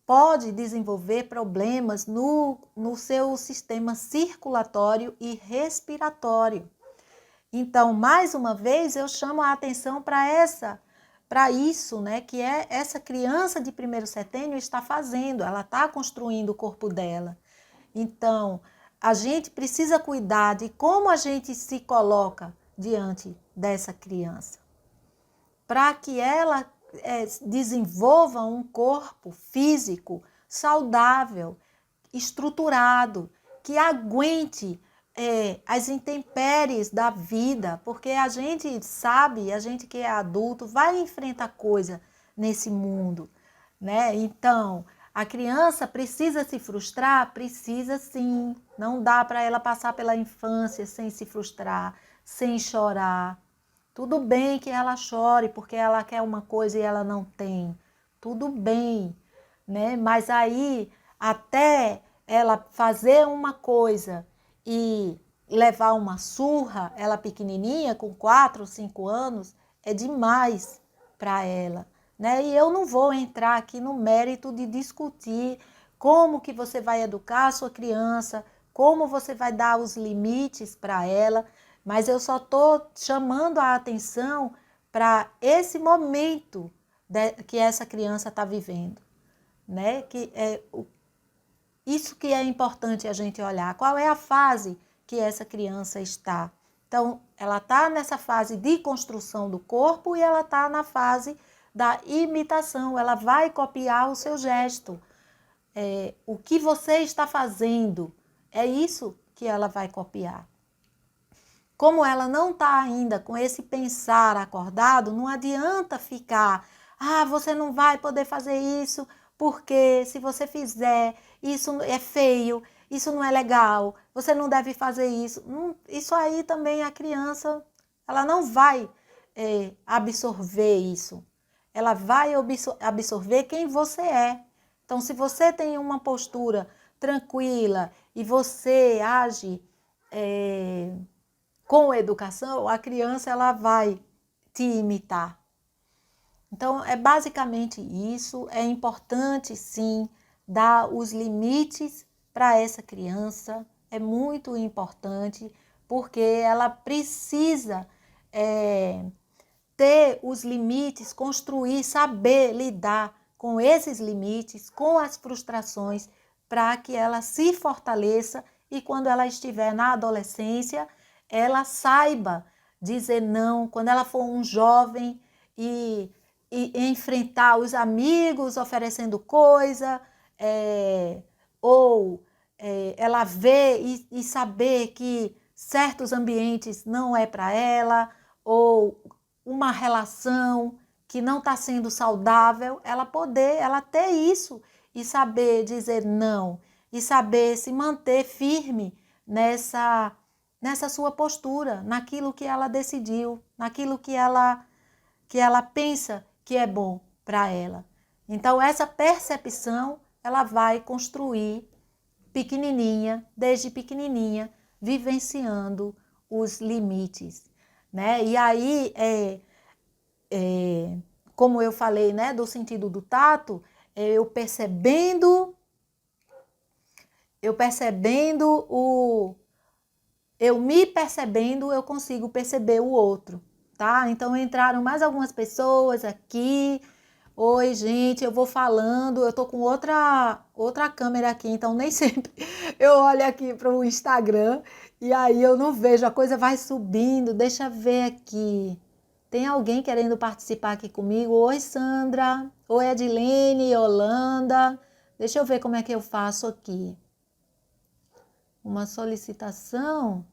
pode desenvolver problemas no seu sistema circulatório e respiratório. Então, mais uma vez, eu chamo a atenção para isso, né, que essa criança de primeiro setênio está fazendo, ela está construindo o corpo dela. Então, a gente precisa cuidar de como a gente se coloca diante dessa criança, para que ela desenvolva um corpo físico saudável, estruturado, que aguente as intempéries da vida, porque a gente sabe, a gente que é adulto vai enfrentar coisa nesse mundo, né? Então, a criança precisa se frustrar? Precisa sim. Não dá para ela passar pela infância sem se frustrar, sem chorar. Tudo bem que ela chore porque ela quer uma coisa e ela não tem. Tudo bem, né? Mas aí, até ela fazer uma coisa e levar uma surra, ela pequenininha, com 4 ou 5 anos, é demais para ela, né? E eu não vou entrar aqui no mérito de discutir como que você vai educar a sua criança, como você vai dar os limites para ela, mas eu só estou chamando a atenção para esse momento que essa criança está vivendo, né? Isso que é importante a gente olhar. Qual é a fase que essa criança está? Então, ela está nessa fase de construção do corpo e ela está na fase da imitação. Ela vai copiar o seu gesto. O que você está fazendo, é isso que ela vai copiar. Como ela não está ainda com esse pensar acordado, não adianta ficar, você não vai poder fazer isso porque se você fizer, isso é feio, isso não é legal, você não deve fazer isso. Isso aí também a criança, ela não vai absorver isso. Ela vai absorver quem você é. Então, se você tem uma postura tranquila e você age com educação, a criança ela vai te imitar. Então, é basicamente isso. É importante, sim, dar os limites para essa criança. É muito importante, porque ela precisa ter os limites, construir, saber lidar com esses limites, com as frustrações, para que ela se fortaleça e quando ela estiver na adolescência, ela saiba dizer não. Quando ela for um jovem e enfrentar os amigos oferecendo coisa, ou ela ver e saber que certos ambientes não é para ela, ou uma relação que não está sendo saudável, ela ter isso e saber dizer não, e saber se manter firme nessa sua postura, naquilo que ela decidiu, naquilo que ela pensa que é bom para ela. Então, essa percepção, ela vai construir pequenininha, desde pequenininha, vivenciando os limites, né? E aí, como eu falei, né, do sentido do tato, eu percebendo eu me percebendo, eu consigo perceber o outro, tá? Então entraram mais algumas pessoas aqui. Oi, gente, eu vou falando, eu tô com outra câmera aqui, então nem sempre eu olho aqui para o Instagram e aí eu não vejo, a coisa vai subindo. Deixa eu ver aqui. Tem alguém querendo participar aqui comigo? Oi, Sandra. Oi, Adilene, Yolanda. Deixa eu ver como é que eu faço aqui. Uma solicitação.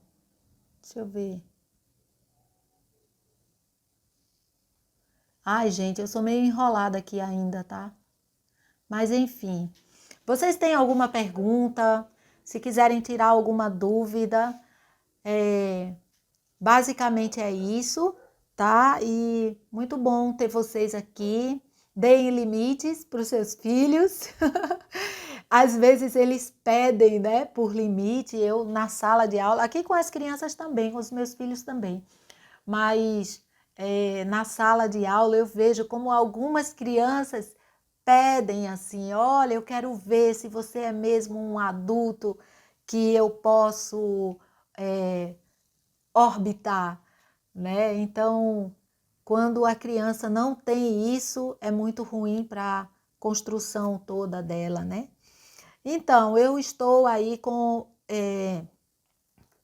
Deixa eu ver. Ai, gente, eu sou meio enrolada aqui ainda, tá? Mas enfim. Vocês têm alguma pergunta? Se quiserem tirar alguma dúvida, basicamente é isso, tá? E muito bom ter vocês aqui. Deem limites para os seus filhos. Às vezes eles pedem, né, por limite. Eu na sala de aula, aqui com as crianças também, com os meus filhos também. Mas na sala de aula eu vejo como algumas crianças pedem assim: olha, eu quero ver se você é mesmo um adulto que eu posso orbitar, né? Então, quando a criança não tem isso, é muito ruim para a construção toda dela, né? Então, eu estou aí com...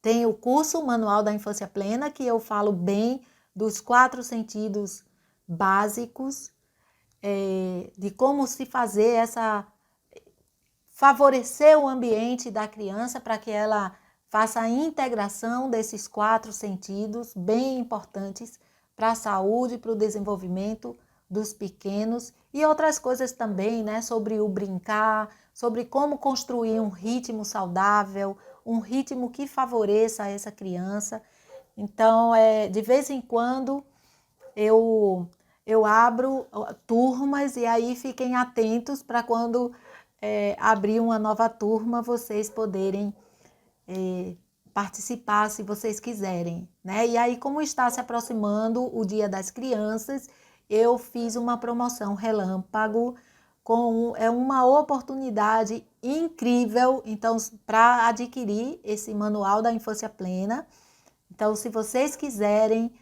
tem o curso Manual da Infância Plena, que eu falo bem dos 4 sentidos básicos, de como se fazer favorecer o ambiente da criança para que ela faça a integração desses 4 sentidos bem importantes para a saúde, para o desenvolvimento dos pequenos e outras coisas também, né, sobre o brincar, sobre como construir um ritmo saudável, um ritmo que favoreça essa criança. Então, de vez em quando eu abro turmas e aí fiquem atentos para quando abrir uma nova turma, vocês poderem participar se vocês quiserem, né? E aí, como está se aproximando o Dia das Crianças, eu fiz uma promoção relâmpago é uma oportunidade incrível, então, para adquirir esse manual da infância plena. Então, se vocês quiserem,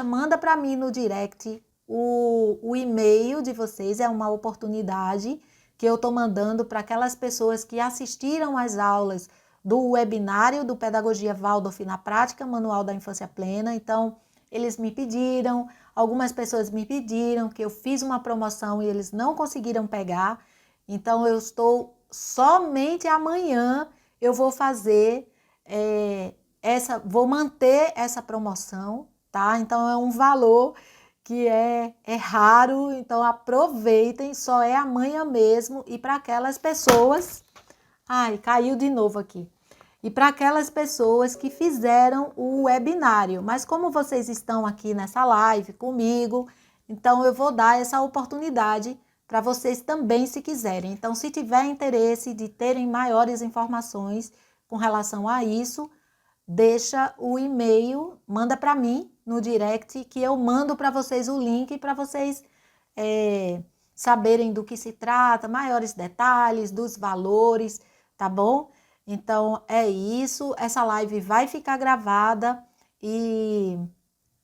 manda para mim no direct o e-mail de vocês, é uma oportunidade que eu estou mandando para aquelas pessoas que assistiram às aulas do webinário do Pedagogia Waldorf na Prática, Manual da Infância Plena. Então, eles me pediram, algumas pessoas me pediram que eu fiz uma promoção e eles não conseguiram pegar. Então, eu estou somente amanhã, eu vou fazer vou manter essa promoção, tá? Então, é um valor que é raro, então aproveitem, só é amanhã mesmo. E para aquelas pessoas... Ai, caiu de novo aqui. E para aquelas pessoas que fizeram o webinário, mas como vocês estão aqui nessa live comigo, então eu vou dar essa oportunidade para vocês também, se quiserem. Então, se tiver interesse de terem maiores informações com relação a isso, deixa o e-mail, manda para mim no direct, que eu mando para vocês o link para vocês saberem do que se trata, maiores detalhes, dos valores, tá bom? Então, é isso. Essa live vai ficar gravada e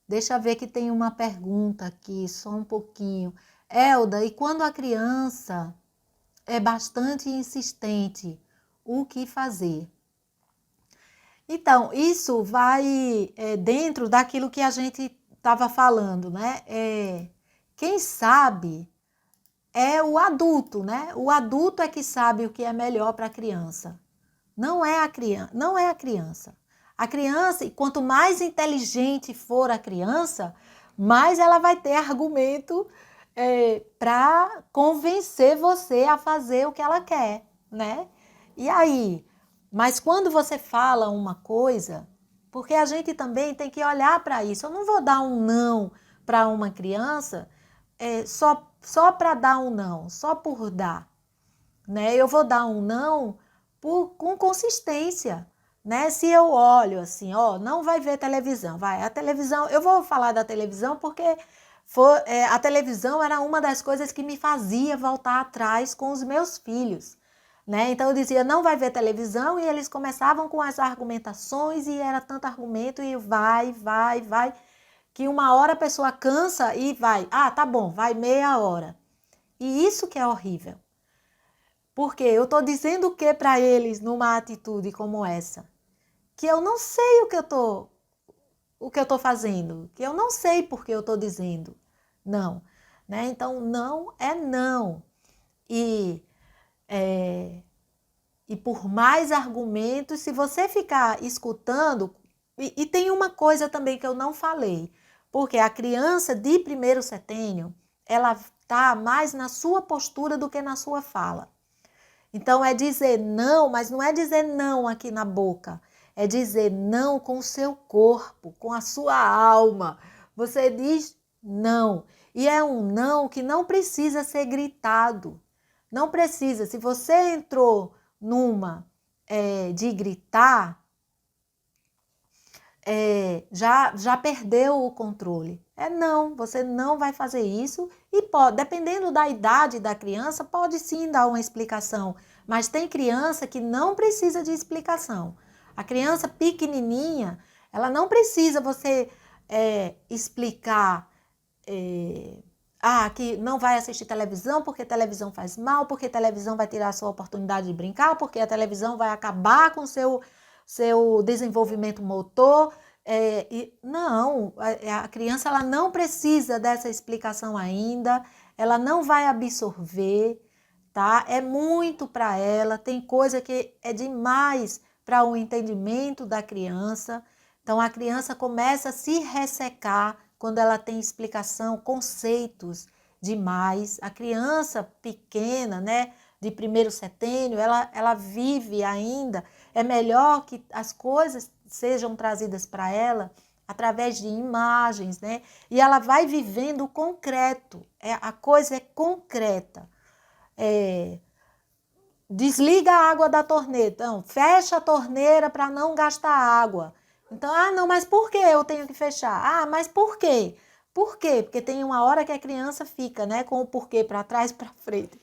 deixa eu ver que tem uma pergunta aqui, só um pouquinho. Elda, e quando a criança é bastante insistente, o que fazer? Então, isso vai dentro daquilo que a gente estava falando, né? Quem sabe é o adulto, né? O adulto é que sabe o que é melhor para a criança. Não é a criança, não é a criança. A criança, e quanto mais inteligente for a criança, mais ela vai ter argumento para convencer você a fazer o que ela quer, né? E aí, mas quando você fala uma coisa, porque a gente também tem que olhar para isso. Eu não vou dar um não para uma criança só para dar um não, só por dar, né? Eu vou dar um não com consistência, né? Se eu olho assim, ó, não vai ver televisão, vai. A televisão, eu vou falar da televisão porque a televisão era uma das coisas que me fazia voltar atrás com os meus filhos, né? Então eu dizia, não vai ver televisão, e eles começavam com as argumentações, e era tanto argumento, e vai, que uma hora a pessoa cansa e vai, tá bom, vai meia hora. E isso que é horrível. Porque eu estou dizendo o que para eles numa atitude como essa? Que eu não sei o que eu tô fazendo, que eu não sei porque eu estou dizendo não, né? Então, não é não. E por mais argumentos, se você ficar escutando... E tem uma coisa também que eu não falei, porque a criança de primeiro setênio, ela está mais na sua postura do que na sua fala. Então, é dizer não, mas não é dizer não aqui na boca, é dizer não com o seu corpo, com a sua alma. Você diz não, e é um não que não precisa ser gritado, não precisa. Se você entrou numa de gritar, já perdeu o controle. Não, você não vai fazer isso, e pode, dependendo da idade da criança, pode sim dar uma explicação, mas tem criança que não precisa de explicação. A criança pequenininha, ela não precisa você explicar que não vai assistir televisão porque televisão faz mal, porque televisão vai tirar a sua oportunidade de brincar, porque a televisão vai acabar com o seu desenvolvimento motor. Não, a criança ela não precisa dessa explicação ainda, ela não vai absorver, tá? É muito para ela, tem coisa que é demais para o entendimento da criança. Então a criança começa a se ressecar quando ela tem explicação, conceitos demais. A criança pequena, né, de primeiro setênio, ela vive ainda. É melhor que as coisas sejam trazidas para ela através de imagens, né? E ela vai vivendo o concreto. A coisa é concreta. Desliga a água da torneira. Então, fecha a torneira para não gastar água. Então, não, mas por que eu tenho que fechar? Mas por quê? Por quê? Porque tem uma hora que a criança fica, né, com o porquê para trás e para frente.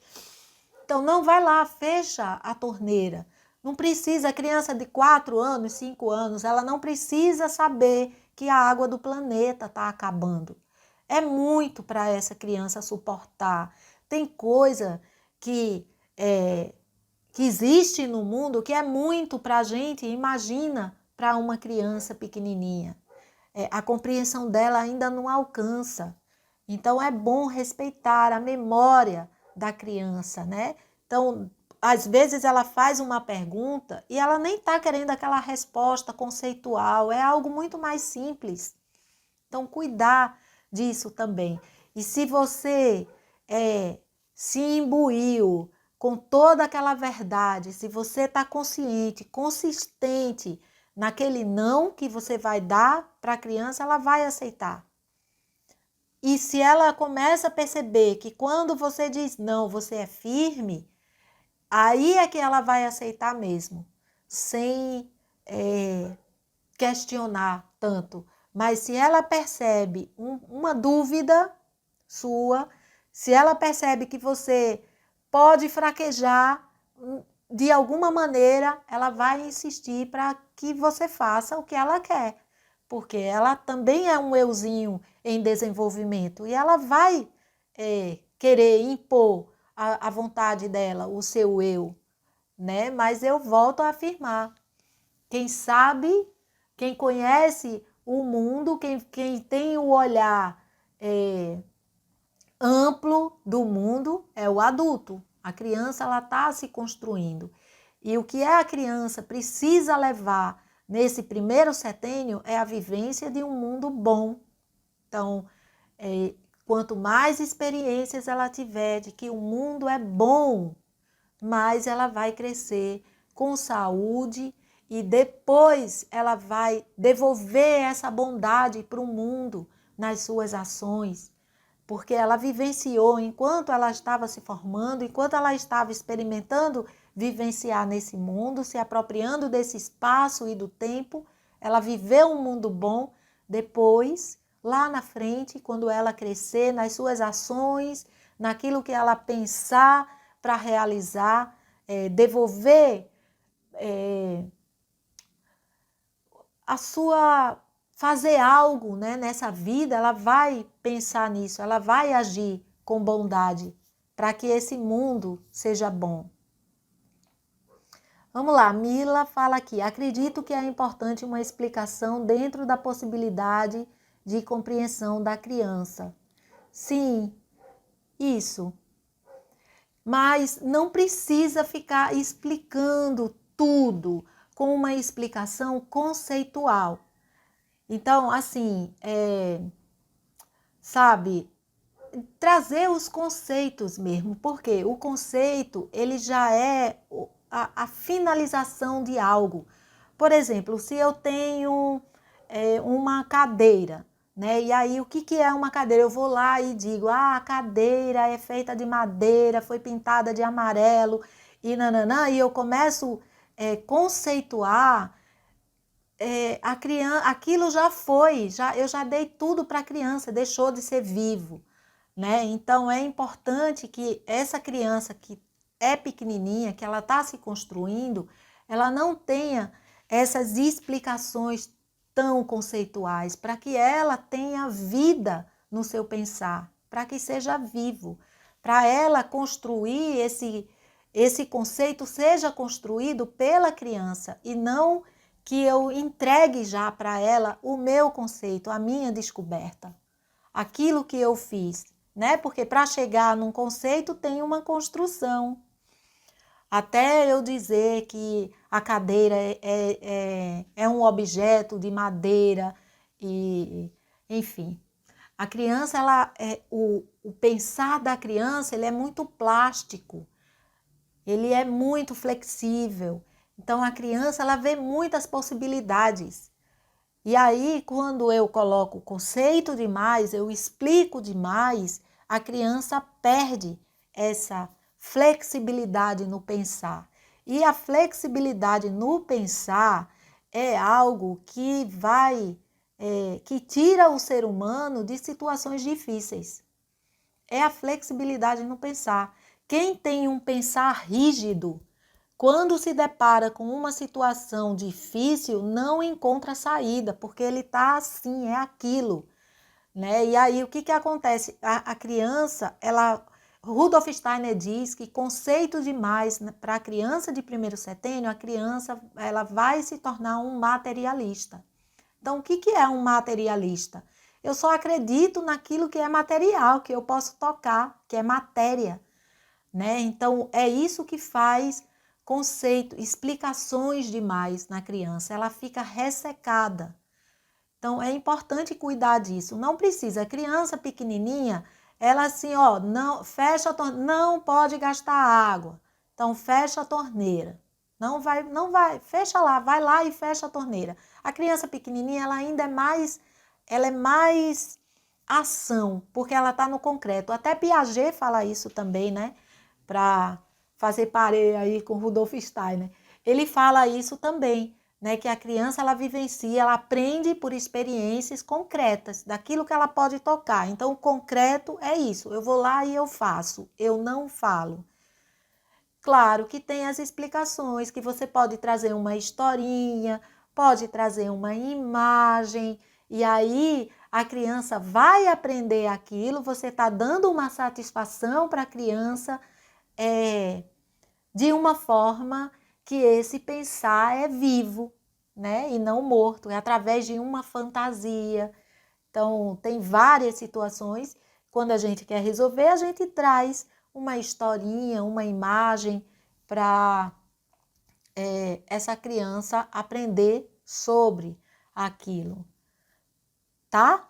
Então, não vai lá, fecha a torneira. Não precisa, a criança de 4 anos, 5 anos, ela não precisa saber que a água do planeta está acabando. É muito para essa criança suportar. Tem coisa que existe no mundo que é muito para a gente, imagina para uma criança pequenininha. A compreensão dela ainda não alcança. Então, é bom respeitar a memória da criança, né? Então, às vezes ela faz uma pergunta e ela nem está querendo aquela resposta conceitual, é algo muito mais simples. Então, cuidar disso também. E se você se imbuiu com toda aquela verdade, se você está consciente, consistente naquele não que você vai dar para a criança, ela vai aceitar. E se ela começa a perceber que quando você diz não, você é firme, aí é que ela vai aceitar mesmo, sem questionar tanto. Mas se ela percebe uma dúvida sua, se ela percebe que você pode fraquejar de alguma maneira, ela vai insistir para que você faça o que ela quer. Porque ela também é um euzinho em desenvolvimento e ela vai querer impor a vontade dela, o seu eu, né? Mas eu volto a afirmar, quem sabe, quem conhece o mundo, quem tem o olhar amplo do mundo é o adulto. A criança ela está se construindo. E o que a criança precisa levar nesse primeiro setênio é a vivência de um mundo bom. Então, quanto mais experiências ela tiver de que o mundo é bom, mais ela vai crescer com saúde e depois ela vai devolver essa bondade para o mundo nas suas ações, porque ela vivenciou enquanto ela estava se formando, enquanto ela estava experimentando vivenciar nesse mundo, se apropriando desse espaço e do tempo, ela viveu um mundo bom. Depois, lá na frente, quando ela crescer nas suas ações, naquilo que ela pensar para realizar, devolver a sua fazer algo, né, nessa vida, ela vai pensar nisso, ela vai agir com bondade para que esse mundo seja bom. Vamos lá, Mila fala aqui, acredito que é importante uma explicação dentro da possibilidade de compreensão da criança. Sim, isso. Mas não precisa ficar explicando tudo com uma explicação conceitual. Então, assim, sabe, trazer os conceitos mesmo, porque o conceito, ele já é a finalização de algo. Por exemplo, se eu tenho uma cadeira, né? E aí, o que é uma cadeira? Eu vou lá e digo, a cadeira é feita de madeira, foi pintada de amarelo, e nananã, e eu começo a conceituar, a criança, aquilo já foi, eu já dei tudo para a criança, deixou de ser vivo, né? Então é importante que essa criança que é pequenininha, que ela está se construindo, ela não tenha essas explicações tão conceituais, para que ela tenha vida no seu pensar, para que seja vivo, para ela construir esse conceito seja construído pela criança e não que eu entregue já para ela o meu conceito, a minha descoberta, aquilo que eu fiz, né? Porque para chegar num conceito tem uma construção. Até eu dizer que a cadeira é um objeto de madeira e, enfim. A criança, o pensar da criança, ele é muito plástico, ele é muito flexível. Então, a criança, ela vê muitas possibilidades. E aí, quando eu coloco o conceito demais, eu explico demais, a criança perde essa flexibilidade no pensar. E a flexibilidade no pensar é algo que que tira o ser humano de situações difíceis. É a flexibilidade no pensar. Quem tem um pensar rígido, quando se depara com uma situação difícil, não encontra saída, porque ele está assim, é aquilo, né? E aí, o que acontece? A criança, Rudolf Steiner diz que conceito demais para a criança de primeiro setênio, a criança ela vai se tornar um materialista. Então, o que é um materialista? Eu só acredito naquilo que é material, que eu posso tocar, que é matéria, né? Então, é isso que faz conceito, explicações demais na criança. Ela fica ressecada. Então, é importante cuidar disso. Não precisa. Criança pequenininha, ela assim, ó, não, fecha a torneira, não pode gastar água. Então, fecha a torneira. Não vai, fecha lá, vai lá e fecha a torneira. A criança pequenininha, ela é mais ação, porque ela está no concreto. Até Piaget fala isso também, né? Para fazer pareia aí com Rudolf Steiner. Ele fala isso também, né? Que a criança, ela vivencia, ela aprende por experiências concretas, daquilo que ela pode tocar. Então, o concreto é isso. Eu vou lá e eu faço, eu não falo. Claro que tem as explicações, que você pode trazer uma historinha, pode trazer uma imagem, e aí a criança vai aprender aquilo, você está dando uma satisfação para a criança de uma forma que esse pensar é vivo, né? E não morto, é através de uma fantasia. Então, tem várias situações, quando a gente quer resolver, a gente traz uma historinha, uma imagem para essa criança aprender sobre aquilo, tá?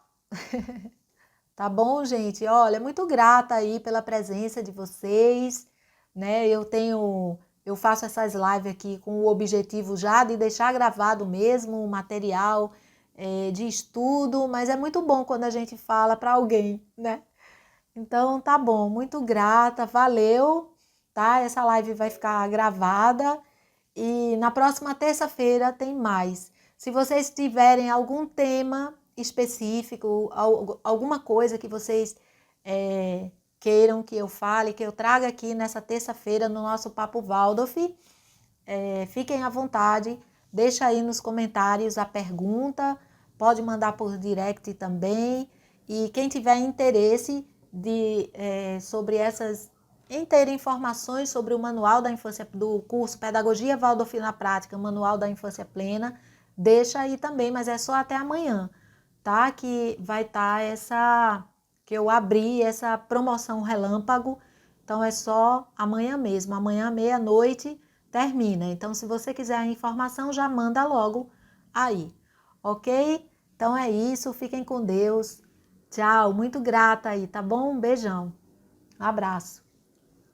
Tá bom, gente? Olha, muito grata aí pela presença de vocês, né? Eu faço essas lives aqui com o objetivo já de deixar gravado mesmo o material de estudo, mas é muito bom quando a gente fala para alguém, né? Então, tá bom, muito grata, valeu, tá? Essa live vai ficar gravada e na próxima terça-feira tem mais. Se vocês tiverem algum tema específico, alguma coisa que vocês queiram que eu fale, que eu traga aqui nessa terça-feira no nosso Papo Waldorf, fiquem à vontade, deixa aí nos comentários a pergunta, pode mandar por direct também. E quem tiver interesse sobre em ter informações sobre o Manual da Infância, do curso Pedagogia Waldorf na Prática, Manual da Infância Plena, deixa aí também, mas é só até amanhã, tá? Que vai estar que eu abri essa promoção relâmpago, então é só amanhã mesmo, amanhã meia-noite termina. Então, se você quiser a informação, já manda logo aí, ok? Então é isso, fiquem com Deus. Tchau, muito grata aí, tá bom? Um beijão, um abraço.